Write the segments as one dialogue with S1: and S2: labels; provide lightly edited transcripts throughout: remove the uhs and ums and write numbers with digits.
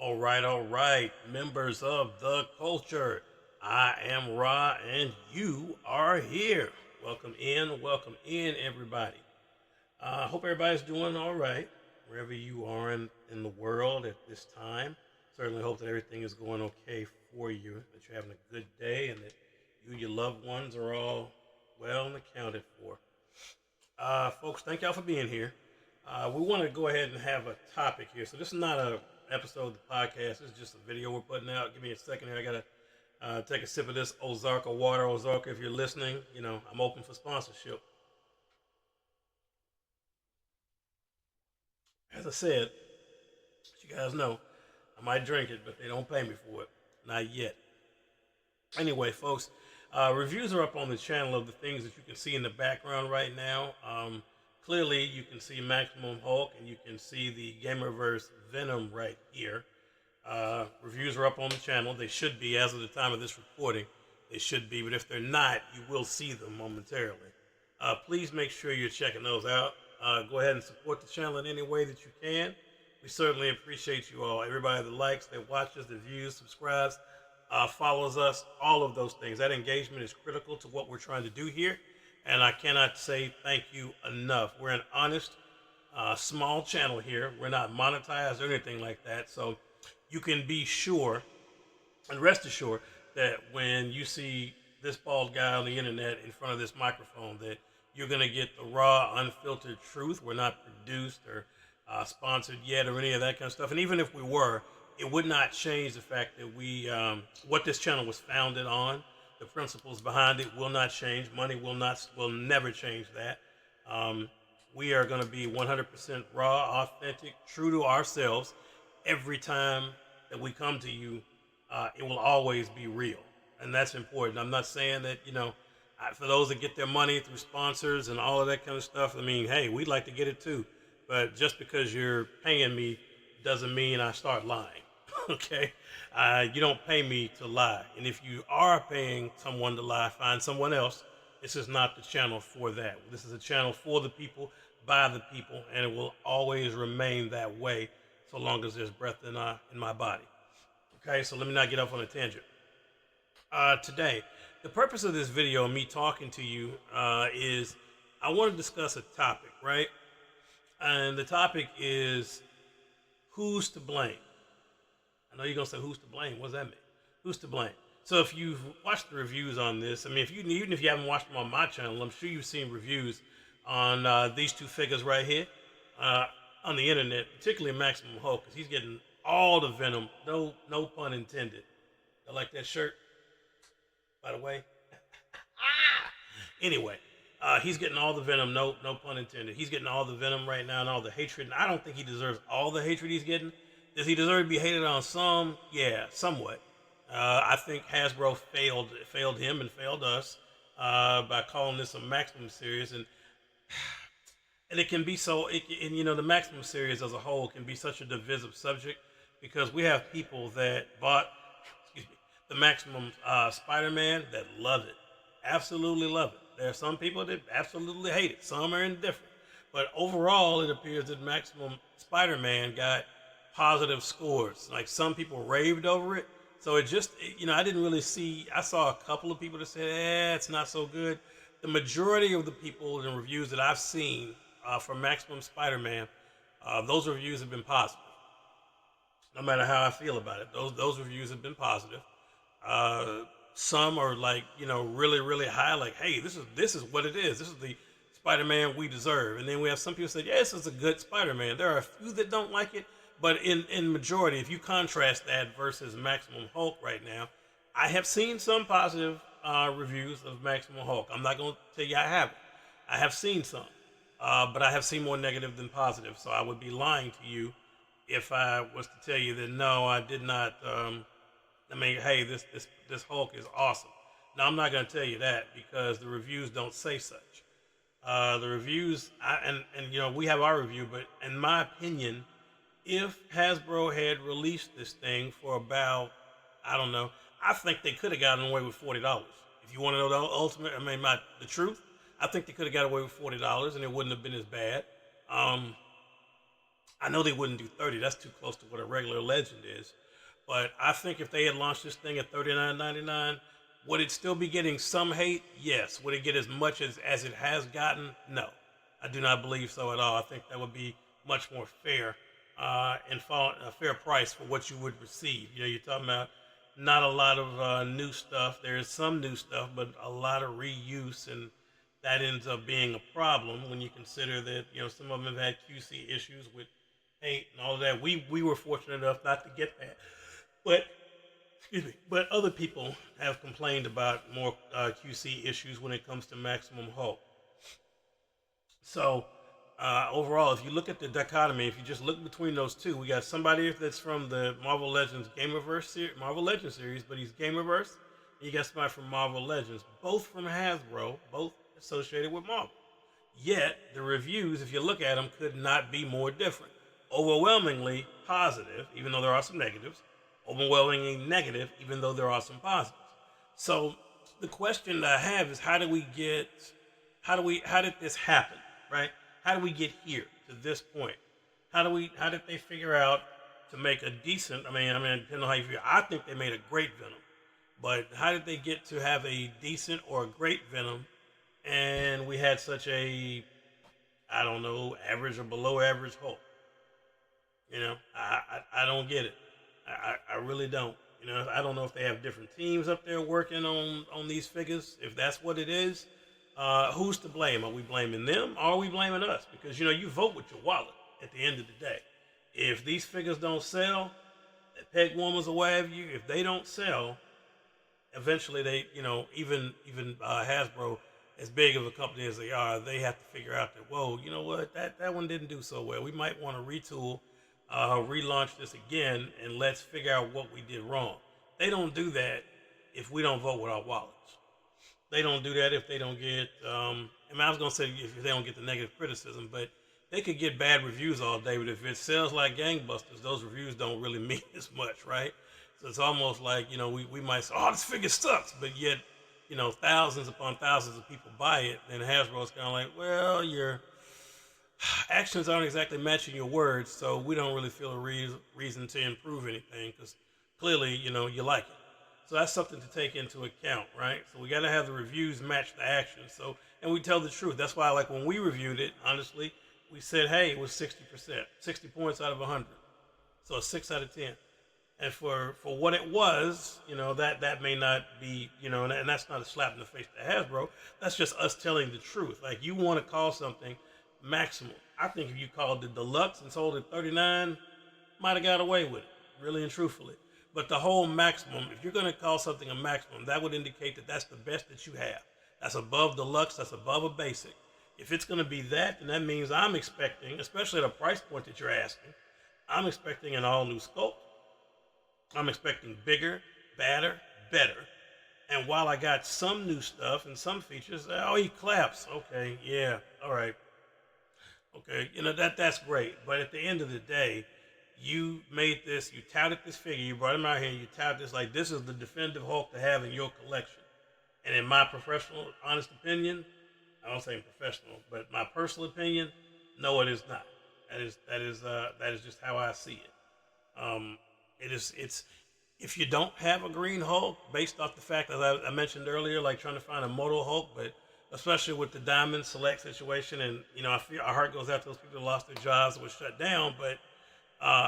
S1: All right, members of the culture. I am Ra, and you are here. Welcome in, everybody. I hope everybody's doing all right wherever you are in the world at this time. Certainly hope that everything is going okay for you, that you're having a good day, and that you and your loved ones are all well and accounted for. Folks, thank y'all for being here. We want to go ahead and have a topic here. So this is not a episode of the podcast. This is just a video we're putting out. Give me a second here. I gotta take a sip of this Ozarka water. Ozarka, if you're listening, I'm open for sponsorship. As I said, as you guys know, I might drink it, but they don't pay me for it. Not yet. Anyway, folks, reviews are up on the channel of the things that you can see in the background right now. Clearly, you can see Maximum Hulk and you can see the Gamerverse Venom right here. Reviews are up on the channel. They should be, as of the time of this recording. They should be, but if they're not, you will see them momentarily. Please make sure you're checking those out. Go ahead and support the channel in any way that you can. We certainly appreciate you all. Everybody that likes, that watches, that views, subscribes, follows us, all of those things. That engagement is critical to what we're trying to do here, and I cannot say thank you enough. We're an honest, small channel here. We're not monetized or anything like that, so you can be sure and rest assured that when you see this bald guy on the internet in front of this microphone, that you're going to get the raw, unfiltered truth. We're not produced or sponsored yet or any of that kind of stuff. And even if we were, it would not change the fact that what this channel was founded on, the principles behind it will not change. Money will never change that. We are going to be 100% raw, authentic, true to ourselves. Every time that we come to you, it will always be real. And that's important. I'm not saying that, for those that get their money through sponsors and all of that kind of stuff, I mean, hey, we'd like to get it too. But just because you're paying me doesn't mean I start lying. Okay? You don't pay me to lie. And if you are paying someone to lie, find someone else. This is not the channel for that. This is a channel for the people, by the people, and it will always remain that way so long as there's breath in my body. Okay, so let me not get off on a tangent. Today, the purpose of this video, me talking to you, is I want to discuss a topic, right? And the topic is who's to blame. I know you're going to say who's to blame. What does that mean? Who's to blame? So if you've watched the reviews on this, I mean, even if you haven't watched them on my channel, I'm sure you've seen reviews on these two figures right here on the internet, particularly Maximum Hulk, because he's getting all the venom, no pun intended. I like that shirt, by the way. Anyway, he's getting all the venom, no pun intended. He's getting all the venom right now and all the hatred, and I don't think he deserves all the hatred he's getting. Does he deserve to be hated on some? Yeah, somewhat. I think Hasbro failed him and failed us by calling this a Maximum series, and it can be so. The Maximum series as a whole can be such a divisive subject because we have people that bought, the Maximum Spider-Man that love it, absolutely love it. There are some people that absolutely hate it. Some are indifferent, but overall, it appears that Maximum Spider-Man got positive scores. Like some people raved over it. So I didn't really see, I saw a couple of people that said, it's not so good. The majority of the people in reviews that I've seen for Maximum Spider-Man, those reviews have been positive. No matter how I feel about it, those reviews have been positive. Some are like, really, really high, like, hey, this is what it is. This is the Spider-Man we deserve. And then we have some people say, yeah, this is a good Spider-Man. There are a few that don't like it. But in majority, if you contrast that versus Maximum Hulk right now, I have seen some positive reviews of Maximum Hulk. I'm not going to tell you I haven't. I have seen some, but I have seen more negative than positive. So I would be lying to you if I was to tell you that no, I did not. Hey, this Hulk is awesome. Now I'm not going to tell you that because the reviews don't say such. The reviews, we have our review, but in my opinion, if Hasbro had released this thing for about, I don't know, I think they could have gotten away with $40. If you want to know the truth, I think they could have got away with $40 and it wouldn't have been as bad. I know they wouldn't do 30. That's too close to what a regular Legend is. But I think if they had launched this thing at $39.99, would it still be getting some hate? Yes. Would it get as much as it has gotten? No. I do not believe so at all. I think that would be much more fair and a fair price for what you would receive. You know, you're talking about not a lot of new stuff. There is some new stuff, but a lot of reuse, and that ends up being a problem when you consider that some of them have had QC issues with paint and all of that. We were fortunate enough not to get that, but excuse me. But other people have complained about more QC issues when it comes to Maximum Hulk. So overall, if you look at the dichotomy, if you just look between those two, we got somebody that's from the Marvel Legends Marvel Legends series, but he's Gamerverse. And you got somebody from Marvel Legends, both from Hasbro, both associated with Marvel. Yet the reviews, if you look at them, could not be more different. Overwhelmingly positive, even though there are some negatives. Overwhelmingly negative, even though there are some positives. So the question that I have is, how did this happen, right? How did we get here to this point? How did they figure out to make a decent? I mean, depending on how you feel, I think they made a great Venom, but how did they get to have a decent or a great Venom, and we had such a, I don't know, average or below average Hulk? I don't get it. I really don't. I don't know if they have different teams up there working on these figures. If that's what it is, who's to blame? Are we blaming them or are we blaming us? Because you vote with your wallet at the end of the day. If these figures don't sell, the peg warmers or whatever if they don't sell, eventually they, even Hasbro, as big of a company as they are, they have to figure out that, whoa, you know what, that one didn't do so well. We might want to retool, relaunch this again, and let's figure out what we did wrong. They don't do that if we don't vote with our wallets. They don't do that if they don't get, I was going to say if they don't get the negative criticism, but they could get bad reviews all day, but if it sells like gangbusters, those reviews don't really mean as much, right? So it's almost like, we might say, oh, this figure sucks, but yet, thousands upon thousands of people buy it, and Hasbro's kind of like, well, your actions aren't exactly matching your words, so we don't really feel a reason to improve anything, because clearly, you like it. So that's something to take into account, right? So we got to have the reviews match the action. So, and we tell the truth. That's why, like, when we reviewed it, honestly, we said, hey, it was 60%, 60 points out of 100. So a 6 out of 10. And for what it was, that may not be, and that's not a slap in the face to Hasbro. That's just us telling the truth. Like, you want to call something Maximum. I think if you called it Deluxe and sold it 39, might have got away with it, really and truthfully. But the whole Maximum, if you're going to call something a Maximum, that would indicate that that's the best that you have. That's above Deluxe, that's above a Basic. If it's going to be that, then that means I'm expecting, especially at a price point that you're asking, I'm expecting an all-new sculpt. I'm expecting bigger, badder, better. And while I got some new stuff and some features, oh, he claps. Okay, yeah, all right. Okay, that's great. But at the end of the day, you made this, you touted this figure, you brought him out here, and you touted this like this is the definitive Hulk to have in your collection. And in my professional, honest opinion, I don't say professional, but my personal opinion, no, it is not. That is just how I see it. It's if you don't have a green Hulk, based off the fact that I mentioned earlier, like trying to find a Moto Hulk, but especially with the Diamond Select situation, and I feel our heart goes out to those people who lost their jobs that were shut down, but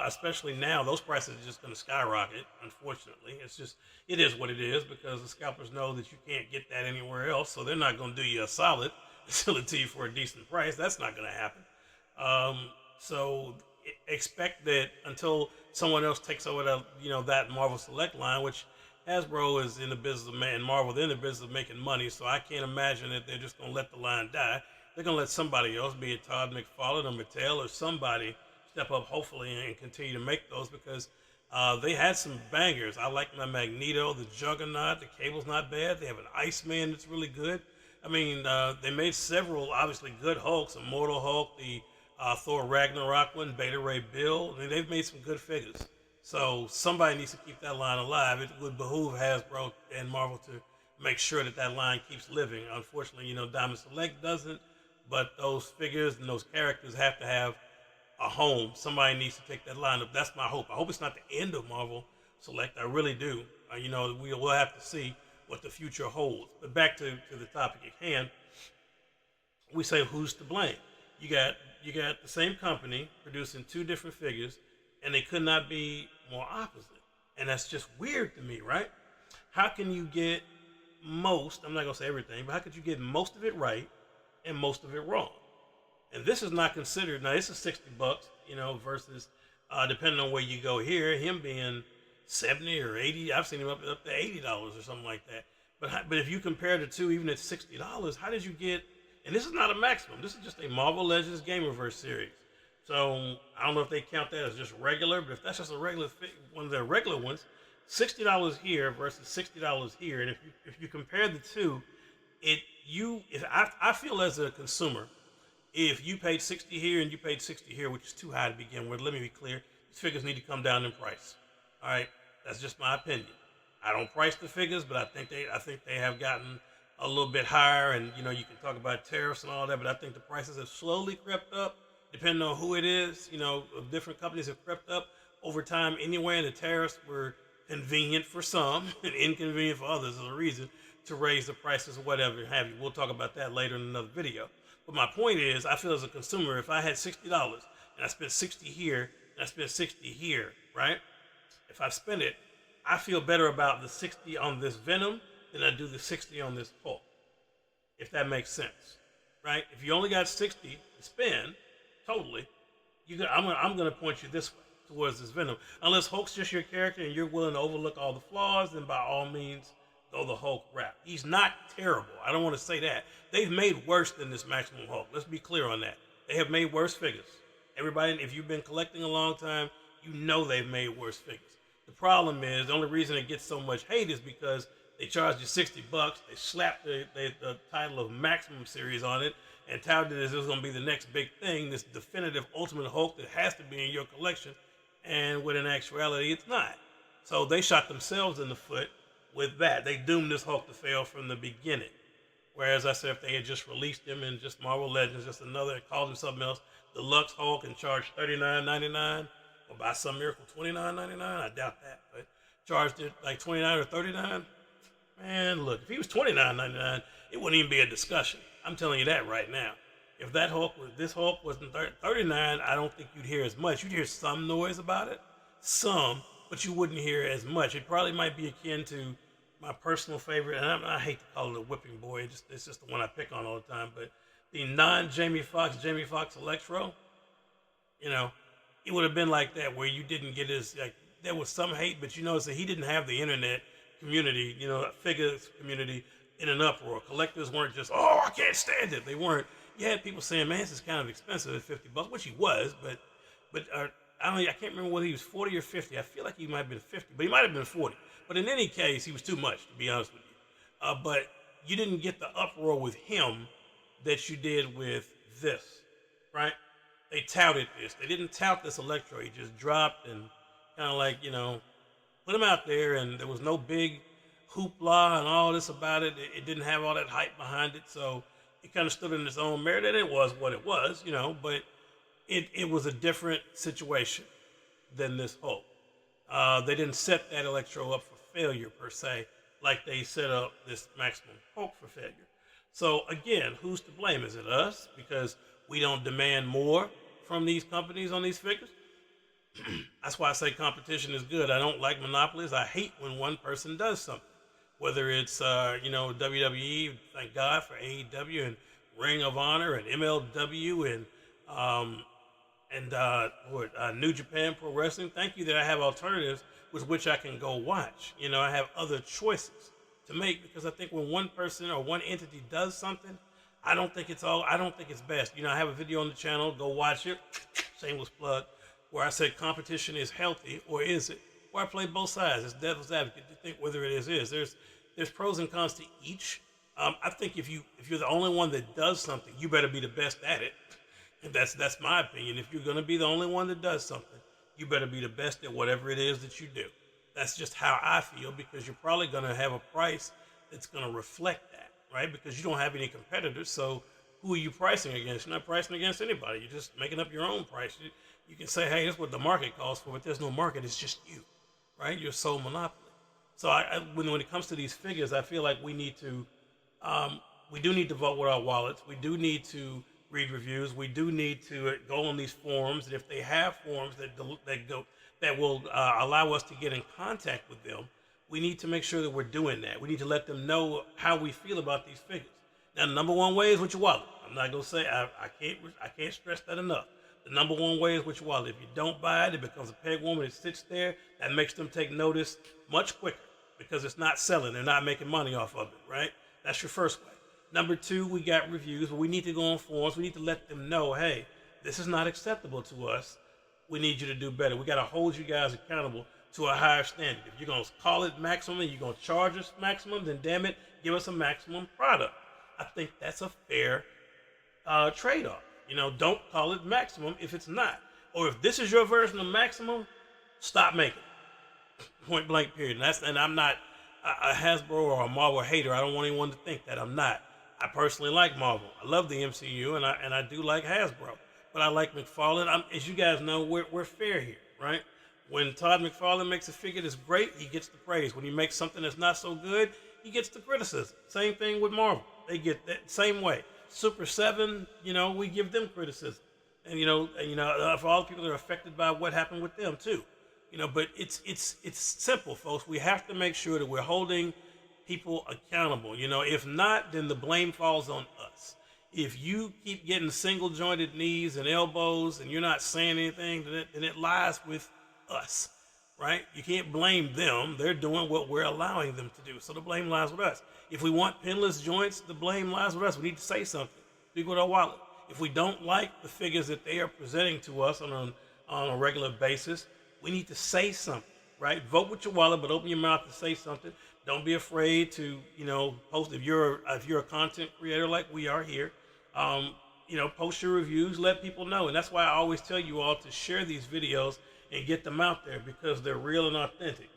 S1: especially now, those prices are just going to skyrocket. Unfortunately, it is what it is because the scalpers know that you can't get that anywhere else, so they're not going to do you a solid and sell it to you for a decent price. That's not going to happen. So expect that until someone else takes over that Marvel Select line, which Hasbro is in the business of and Marvel, they're in the business of making money, so I can't imagine that they're just going to let the line die. They're going to let somebody else, be it Todd McFarlane or Mattel or somebody, step up hopefully and continue to make those because they had some bangers. I like my Magneto, the Juggernaut, the Cable's not bad. They have an Iceman that's really good. I mean, they made several obviously good Hulks, Immortal Hulk, the Thor Ragnarok one, Beta Ray Bill. I mean, they've made some good figures. So somebody needs to keep that line alive. It would behoove Hasbro and Marvel to make sure that line keeps living. Unfortunately, Diamond Select doesn't, but those figures and those characters have to have a home, somebody needs to take that line up. That's my hope. I hope it's not the end of Marvel Select. I really do. You know, we'll have to see what the future holds. But back to the topic at hand, we say who's to blame? You got the same company producing two different figures, and they could not be more opposite. And that's just weird to me, right? How can you get most? I'm not gonna say everything, but how could you get most of it right and most of it wrong? And this is not considered. Now this is $60, you know, versus depending on where you go here, him being 70 or 80. I've seen him up to $80 or something like that. But if you compare the two, even at $60, how did you get? And this is not a maximum. This is just a Marvel Legends Gamerverse series. So I don't know if they count that as just regular, but if that's just a regular one of their regular ones, $60 here versus $60 here, and if you compare the two, I feel as a consumer, if you paid 60 here and you paid 60 here, which is too high to begin with, let me be clear, these figures need to come down in price. All right, that's just my opinion. I don't price the figures, but I think they have gotten a little bit higher, and you know, you can talk about tariffs and all that, but I think the prices have slowly crept up, depending on who it is. You know, different companies have crept up over time anyway, and the tariffs were convenient for some and inconvenient for others as a reason to raise the prices or whatever have you. We'll talk about that later in another video. But my point is, I feel as a consumer, if I had $60 and I spent 60 here and I spent 60 here, right? If I spend it, I feel better about the 60 on this Venom than I do the 60 on this Hulk. If that makes sense, right? If you only got 60 to spend, totally, I'm gonna point you this way towards this Venom. Unless Hulk's just your character and you're willing to overlook all the flaws, then by all means, go the Hulk route. He's not terrible. I don't want to say that. They've made worse than this Maximum Hulk. Let's be clear on that. They have made worse figures. Everybody, if you've been collecting a long time, you know they've made worse figures. The problem is, the only reason it gets so much hate is because they charged you $60. They slapped the title of Maximum Series on it and touted it as it was going to be the next big thing, this definitive Ultimate Hulk that has to be in your collection. And when in actuality, it's not. So they shot themselves in the foot with that. They doomed this Hulk to fail from the beginning. Whereas I said, if they had just released him in just Marvel Legends, just another, called him something else, Deluxe Hulk, and charged $39.99, or by some miracle $29.99, I doubt that, but charged it like $29 or $39. Man, look, if he was $29.99, it wouldn't even be a discussion. I'm telling you that right now. If this Hulk was $39, I don't think you'd hear as much. You'd hear some noise about it, but you wouldn't hear as much. It probably might be akin to my personal favorite, and I hate to call it a whipping boy. It's just the one I pick on all the time. But the non-Jamie Foxx Electro, you know, it would have been like that, where you didn't get his, like, there was some hate, but you notice that he didn't have the internet community, you know, figures community in an uproar. Collectors weren't just, oh, I can't stand it. They weren't. You had people saying, man, this is kind of expensive at $50, which he was, but I can't remember whether he was 40 or 50. I feel like he might have been 50, but he might have been 40. But in any case, he was too much, to be honest with you. But you didn't get the uproar with him that you did with this, right? They touted this. They didn't tout this Electro. He just dropped and kind of like, you know, put him out there, and there was no big hoopla and all this about it. It didn't have all that hype behind it, so it kind of stood in its own merit, and it was what it was, you know, but it was a different situation than this Hulk. They didn't set that Electro up for failure, per se, like they set up this Maximum Hulk for failure. So, again, who's to blame? Is it us because we don't demand more from these companies on these figures? That's why I say competition is good. I don't like monopolies. I hate when one person does something. Whether it's, WWE, thank God for AEW and Ring of Honor and MLW and New Japan Pro Wrestling. Thank you that I have alternatives with which I can go watch. You know, I have other choices to make, because I think when one person or one entity does something, I don't think it's best. You know, I have a video on the channel, go watch it, shameless plug, where I said competition is healthy, or is it? Where I play both sides. It's devil's advocate to think whether it is. There's pros and cons to each. I think if you're the only one that does something, you better be the best at it. And that's my opinion. If you're gonna be the only one that does something, you better be the best at whatever it is that you do. That's just how I feel, because you're probably gonna have a price that's gonna reflect that, right? Because you don't have any competitors, so who are you pricing against? You're not pricing against anybody. You're just making up your own price. You can say, hey, this is what the market calls for, but there's no market. It's just you, right? You're sole monopoly. So when it comes to these figures, I feel like we do need to vote with our wallets. We do need to read reviews. We do need to go on these forums, and if they have forums that will allow us to get in contact with them, we need to make sure that we're doing that. We need to let them know how we feel about these figures. Now, the number one way is with your wallet. I'm not gonna say I can't stress that enough. The number one way is with your wallet. If you don't buy it, it becomes a peg woman. It sits there. That makes them take notice much quicker because it's not selling. They're not making money off of it, right? That's your first way. Number two, we got reviews, but we need to go on forums. We need to let them know, hey, this is not acceptable to us. We need you to do better. We got to hold you guys accountable to a higher standard. If you're going to call it maximum and you're going to charge us maximum, then damn it, give us a maximum product. I think that's a fair trade-off. Don't call it maximum if it's not. Or if this is your version of maximum, stop making it. Point blank, period. And I'm not a Hasbro or a Marvel hater. I don't want anyone to think that. I'm not. I personally like Marvel. I love the MCU, and I do like Hasbro. But I like McFarlane. As you guys know, we're fair here, right? When Todd McFarlane makes a figure that's great, he gets the praise. When he makes something that's not so good, he gets the criticism. Same thing with Marvel. They get that same way. Super 7, we give them criticism. And for all the people that are affected by what happened with them too. But it's simple, folks. We have to make sure that we're holding people accountable. If not, then the blame falls on us. If you keep getting single jointed knees and elbows and you're not saying anything, then it lies with us, right? You can't blame them. They're doing what we're allowing them to do. So the blame lies with us. If we want pinless joints, the blame lies with us. We need to say something. Speak with our wallet. If we don't like the figures that they are presenting to us on a regular basis, we need to say something, right? Vote with your wallet, but open your mouth to say something. Don't be afraid to, post. If you're a content creator like we are here, post your reviews, let people know. And that's why I always tell you all to share these videos and get them out there because they're real and authentic.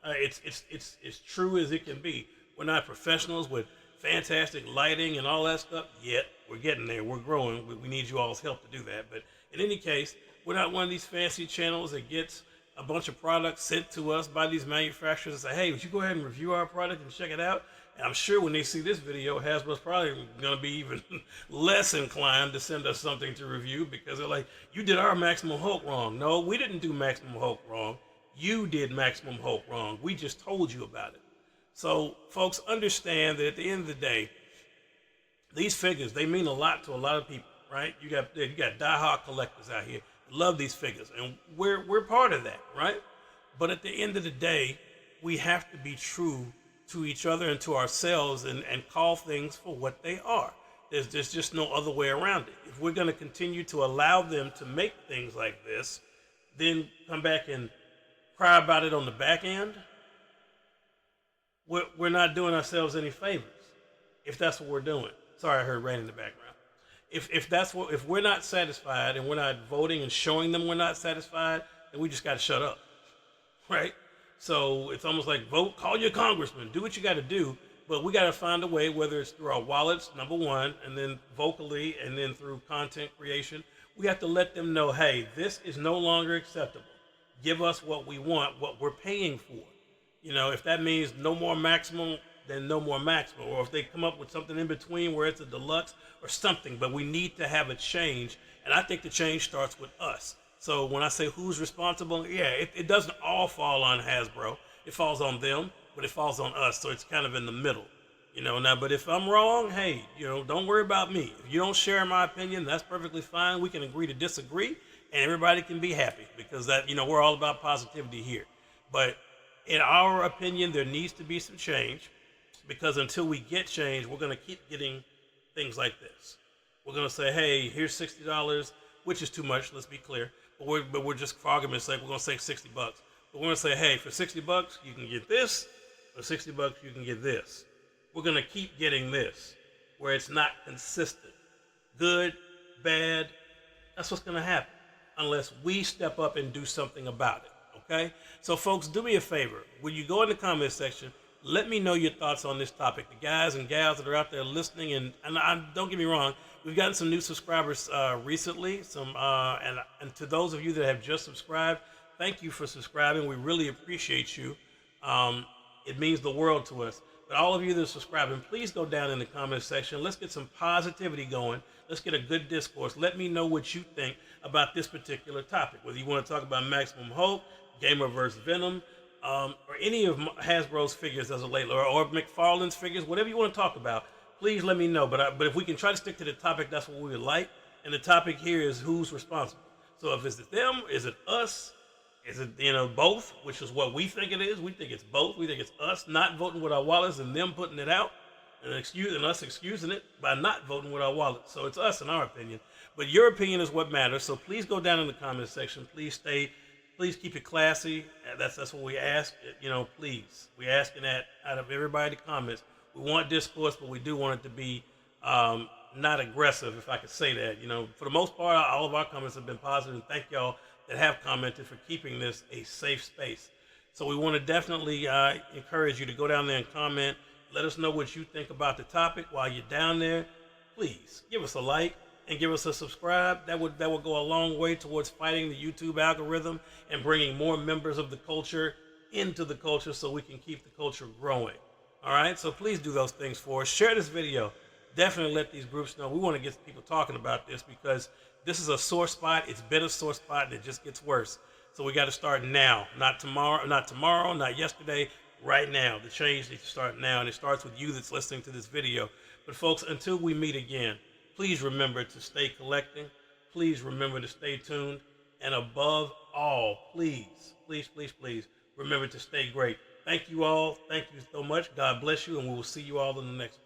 S1: It's true as it can be. We're not professionals with fantastic lighting and all that stuff yet. We're getting there. We're growing. We need you all's help to do that. But in any case, we're not one of these fancy channels that gets a bunch of products sent to us by these manufacturers and say, hey, would you go ahead and review our product and check it out? And I'm sure when they see this video, Hasbro's probably going to be even less inclined to send us something to review because they're like, you did our Maximum Hulk wrong. No, we didn't do Maximum Hulk wrong. You did Maximum Hulk wrong. We just told you about it. So, folks, understand that at the end of the day, these figures, they mean a lot to a lot of people, right? You got diehard collectors out here that love these figures, and we're part of that, right? But at the end of the day, we have to be true to each other and to ourselves and call things for what they are. There's just no other way around it. If we're going to continue to allow them to make things like this, then come back and cry about it on the back end, we're not doing ourselves any favors if that's what we're doing. Sorry, I heard rain in the background. If we're not satisfied and we're not voting and showing them we're not satisfied, then we just got to shut up, right? So it's almost like vote, call your congressman, do what you got to do, but we got to find a way, whether it's through our wallets, number one, and then vocally, and then through content creation. We have to let them know, hey, this is no longer acceptable. Give us what we want, what we're paying for. If that means no more maximum, then no more maximum. Or if they come up with something in between where it's a deluxe or something, but we need to have a change. And I think the change starts with us. So when I say who's responsible, yeah, it doesn't all fall on Hasbro. It falls on them, but it falls on us. So it's kind of in the middle, now, but if I'm wrong, hey, don't worry about me. If you don't share my opinion, that's perfectly fine. We can agree to disagree and everybody can be happy because that, we're all about positivity here. But in our opinion, there needs to be some change because until we get change, we're going to keep getting things like this. We're going to say, hey, here's $60, which is too much, let's be clear. But we're just, for argument's sake, we're going to say $60. But we're going to say, hey, for $60, you can get this. For $60, you can get this. We're going to keep getting this where it's not consistent. Good, bad, that's what's going to happen unless we step up and do something about it. Okay? So, folks, do me a favor. When you go in the comment section, let me know your thoughts on this topic. The guys and gals that are out there listening, and don't get me wrong, we've gotten some new subscribers recently. And to those of you that have just subscribed, thank you for subscribing. We really appreciate you. It means the world to us. But all of you that are subscribing, please go down in the comment section. Let's get some positivity going. Let's get a good discourse. Let me know what you think about this particular topic. Whether you want to talk about Maximum Hope, Gamer vs. Venom, or any of Hasbro's figures as of late, or McFarlane's figures, whatever you want to talk about, please let me know. But if we can try to stick to the topic, that's what we would like. And the topic here is who's responsible. So if it's them, is it us? Is it, both, which is what we think it is? We think it's both. We think it's us not voting with our wallets and them putting it out, and us excusing it by not voting with our wallets. So it's us in our opinion. But your opinion is what matters. So please go down in the comment section. Please keep it classy. That's what we ask. Please. We're asking that out of everybody that comments. We want discourse, but we do want it to be not aggressive, if I could say that. For the most part, all of our comments have been positive, and thank y'all that have commented for keeping this a safe space. So we want to definitely encourage you to go down there and comment. Let us know what you think about the topic. While you're down there, please give us a like and give us a subscribe. That would go a long way towards fighting the YouTube algorithm and bringing more members of the culture into the culture so we can keep the culture growing. All right, so please do those things for us. Share this video. Definitely let these groups know. We want to get people talking about this because this is a sore spot. It's been a sore spot, and it just gets worse. So we got to start now, not tomorrow, not yesterday, right now. The change needs to start now, and it starts with you that's listening to this video. But folks, until we meet again, please remember to stay collecting. Please remember to stay tuned. And above all, please, please, please, please remember to stay great. Thank you all. Thank you so much. God bless you, and we will see you all in the next one.